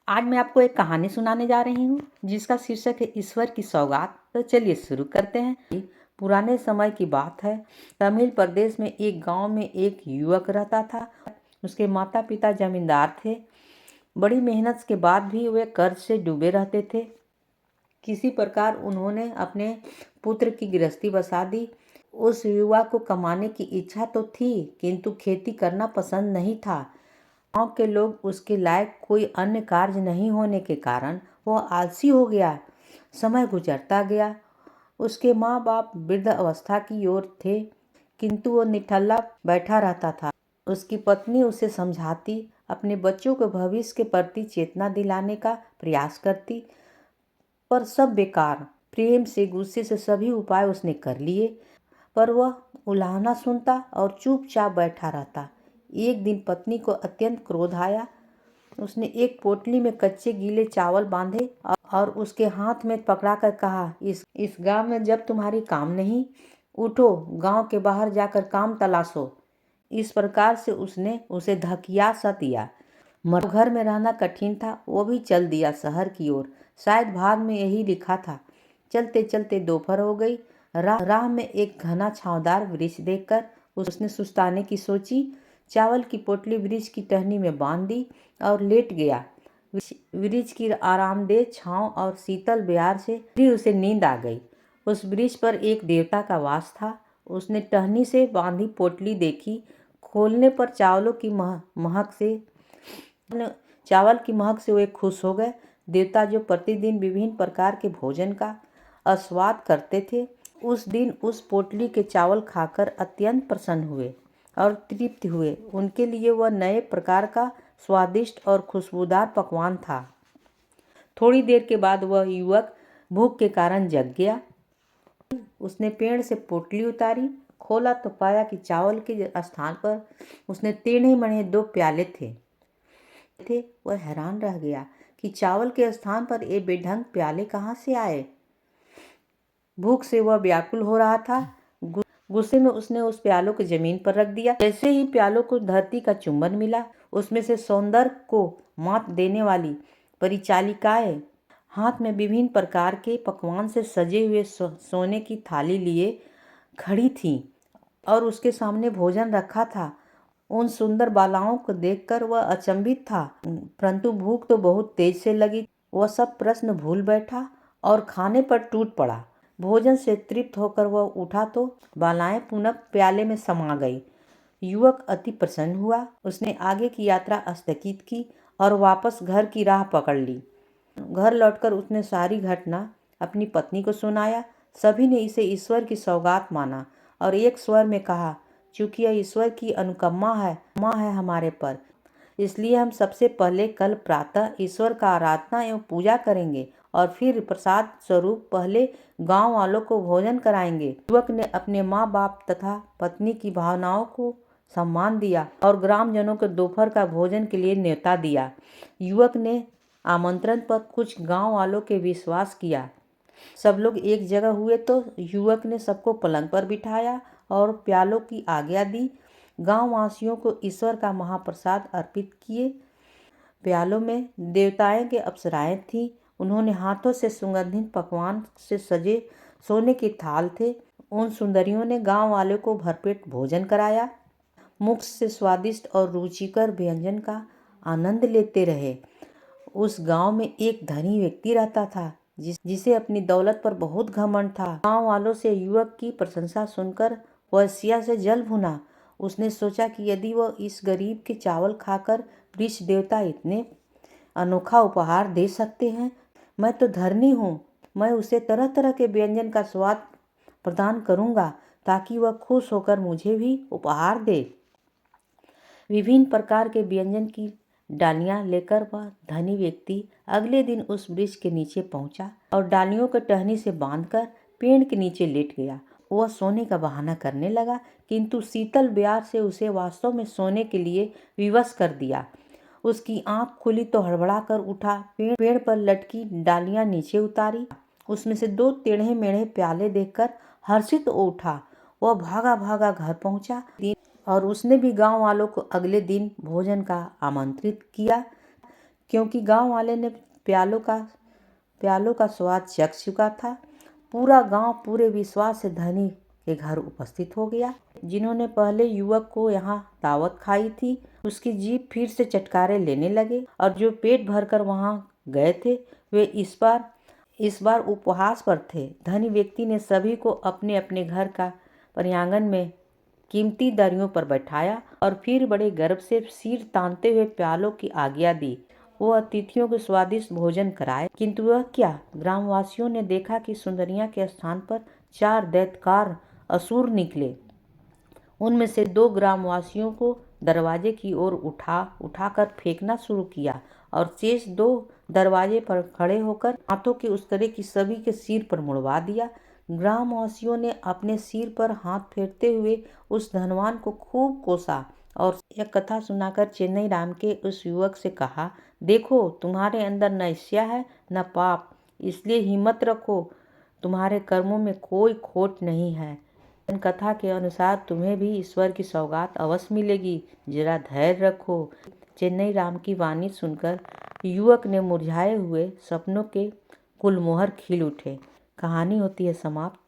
आज मैं आपको एक कहानी सुनाने जा रही हूँ जिसका शीर्षक है ईश्वर की सौगात। तो चलिए शुरू करते हैं। पुराने समय की बात है। तमिल प्रदेश में एक गांव में एक युवक रहता था। उसके माता पिता जमींदार थे। बड़ी मेहनत के बाद भी वे कर्ज से डूबे रहते थे। किसी प्रकार उन्होंने अपने पुत्र की गृहस्थी बसा दी। उस युवा को कमाने की इच्छा तो थी, किंतु खेती करना पसंद नहीं था। गांव के लोग उसके लायक कोई अन्य कार्य नहीं होने के कारण वह आलसी हो गया। समय गुजरता गया। उसके माँ बाप वृद्ध अवस्था की ओर थे, किंतु वह निठल्ला बैठा रहता था। उसकी पत्नी उसे समझाती, अपने बच्चों को भविष्य के प्रति चेतना दिलाने का प्रयास करती, पर सब बेकार। प्रेम से गुस्से से सभी उपाय उसने कर लिए, पर वह उलाहना सुनता और चुपचाप बैठा रहता। एक दिन पत्नी को अत्यंत क्रोध आया। उसने एक पोटली में कच्चे गीले चावल बांधे और उसके हाथ में पकड़ाकर कहा, इस गांव में जब तुम्हारी काम नहीं, उठो, गांव के बाहर जाकर काम तलाशो। इस प्रकार से उसने उसे धकिया सा दिया। घर में रहना कठिन था, वो भी चल दिया शहर की ओर। शायद भाग में यही लिखा था। चलते चलते दोपहर हो गई। राह में एक घना छांवदार वृक्ष देखकर उसने सुस्ताने की सोची। चावल की पोटली वृक्ष की टहनी में बांध दी और लेट गया। वृक्ष की आरामदेह छांव और शीतल ब्यार से भी उसे नींद आ गई। उस वृक्ष पर एक देवता का वास था। उसने टहनी से बांधी पोटली देखी। खोलने पर चावल की महक से वे खुश हो गए। देवता जो प्रतिदिन विभिन्न प्रकार के भोजन का आस्वाद करते थे, उस दिन उस पोटली के चावल खाकर अत्यंत प्रसन्न हुए और तृप्त हुए। उनके लिए वह नए प्रकार का स्वादिष्ट और खुशबूदार पकवान था। थोड़ी देर के बाद वह युवक भूख के कारण जग गया। उसने पेड़ से पोटली उतारी, खोला तो पाया कि चावल के स्थान पर उसने टेढ़े मढ़े 2 प्याले थे। वह हैरान रह गया कि चावल के स्थान पर ये बेढंग प्याले कहाँ से आए। भूख से वह व्याकुल हो रहा था। गुस्से में उसने उस प्यालों को जमीन पर रख दिया। जैसे ही प्यालों को धरती का चुंबन मिला, उसमें से सौंदर्य को मात देने वाली परिचालिकाएं हाथ में विभिन्न प्रकार के पकवान से सजे हुए सोने की थाली लिए खड़ी थीं और उसके सामने भोजन रखा था। उन सुंदर बालाओं को देखकर वह अचंभित था, परंतु भूख तो बहुत तेज से लगी। वह सब प्रश्न भूल बैठा और खाने पर टूट पड़ा। भोजन से तृप्त होकर वह उठा तो बालाएं पुनः प्याले में समा गई। युवक अति प्रसन्न हुआ। उसने आगे की यात्रा स्थगित की और वापस घर की राह पकड़ ली। घर लौटकर उसने सारी घटना अपनी पत्नी को सुनाया। सभी ने इसे ईश्वर की सौगात माना और एक स्वर में कहा, चूंकि यह ईश्वर की अनुकंपा है हमारे पर, इसलिए हम सबसे पहले कल प्रातः ईश्वर का आराधना एवं पूजा करेंगे और फिर प्रसाद स्वरूप पहले गांव वालों को भोजन कराएंगे। युवक ने अपने माँ बाप तथा पत्नी की भावनाओं को सम्मान दिया और ग्रामजनों को दोपहर का भोजन के लिए न्योता दिया। युवक ने आमंत्रण पर कुछ गांव वालों के विश्वास किया। सब लोग एक जगह हुए तो युवक ने सबको पलंग पर बिठाया और प्यालों की आज्ञा दी। गांव वासियों को ईश्वर का महाप्रसाद अर्पित किए। प्यालों में देवताएं के अप्सराएं थीं। उन्होंने हाथों से सुगंधित पकवान से सजे सोने के थाल थे। उन सुंदरियों ने गांव वालों को भरपेट भोजन कराया। मुख से स्वादिष्ट और रुचिकर व्यंजन का आनंद लेते रहे। उस गांव में एक धनी व्यक्ति रहता था जिसे अपनी दौलत पर बहुत घमंड था। गांव वालों से युवक की प्रशंसा सुनकर वह ईर्ष्या से जल भुना। उसने सोचा कि यदि वह इस गरीब के चावल खाकर वृक्ष देवता इतने अनोखा उपहार दे सकते हैं, मैं तो धनी हूँ। मैं उसे तरह तरह के व्यंजन का स्वाद प्रदान करूँगा ताकि वह खुश होकर मुझे भी उपहार दे। विभिन्न प्रकार के व्यंजन की डालियां लेकर वह धनी व्यक्ति अगले दिन उस वृक्ष के नीचे पहुंचा और डालियों को टहनी से बांधकर पेड़ के नीचे लेट गया। वह सोने का बहाना करने लगा, किंतु शीतल ब्यार से उसे वास्तव में सोने के लिए विवश कर दिया। उसकी आंख खुली तो हड़बड़ा कर उठा। पेड़ पर लटकी डालियां नीचे उतारी। उसमें से 2 टेढ़े मेढ़े प्याले देखकर हर्षित हो उठा। वह भागा भागा घर पहुंचा और उसने भी गांव वालों को अगले दिन भोजन का आमंत्रित किया। क्योंकि गांव वाले ने प्यालों का स्वाद चख चुका था। पूरा गांव पूरे विश्वास से धनी के घर उपस्थित हो गया। जिन्होंने पहले युवक को यहाँ दावत खाई थी, उसकी जीभ फिर से चटकारे लेने लगे, और जो पेट भरकर वहाँ गए थे वे इस बार उपहास पर थे। धनी व्यक्ति ने सभी को अपने अपने घर का प्रांगण में कीमती दरियों पर बैठाया और फिर बड़े गर्व से सिर तानते हुए प्यालों की आज्ञा दी। वो अतिथियों को स्वादिष्ट भोजन कराए, किंतु वह क्या, ग्रामवासियों ने देखा कि सुंदरिया के स्थान पर 4 दैत्यकार असुर निकले। उनमें से 2 ग्रामवासियों को दरवाजे की ओर उठाकर फेंकना शुरू किया और शेष 2 दरवाजे पर खड़े होकर हाथों के उस तरह की सभी के सिर पर मुड़वा दिया। ग्रामवासियों ने अपने सिर पर हाथ फेरते हुए उस धनवान को खूब कोसा और यह कथा सुनाकर चेन्नई राम के उस युवक से कहा, देखो, तुम्हारे अंदर न ईर्ष्या है न पाप, इसलिए हिम्मत रखो, तुम्हारे कर्मों में कोई खोट नहीं है। कथा के अनुसार तुम्हें भी ईश्वर की सौगात अवश्य मिलेगी, जरा धैर्य रखो। चेन्नई राम की वाणी सुनकर युवक ने मुरझाए हुए सपनों के गुलमोहर खिल उठे। कहानी होती है समाप्त।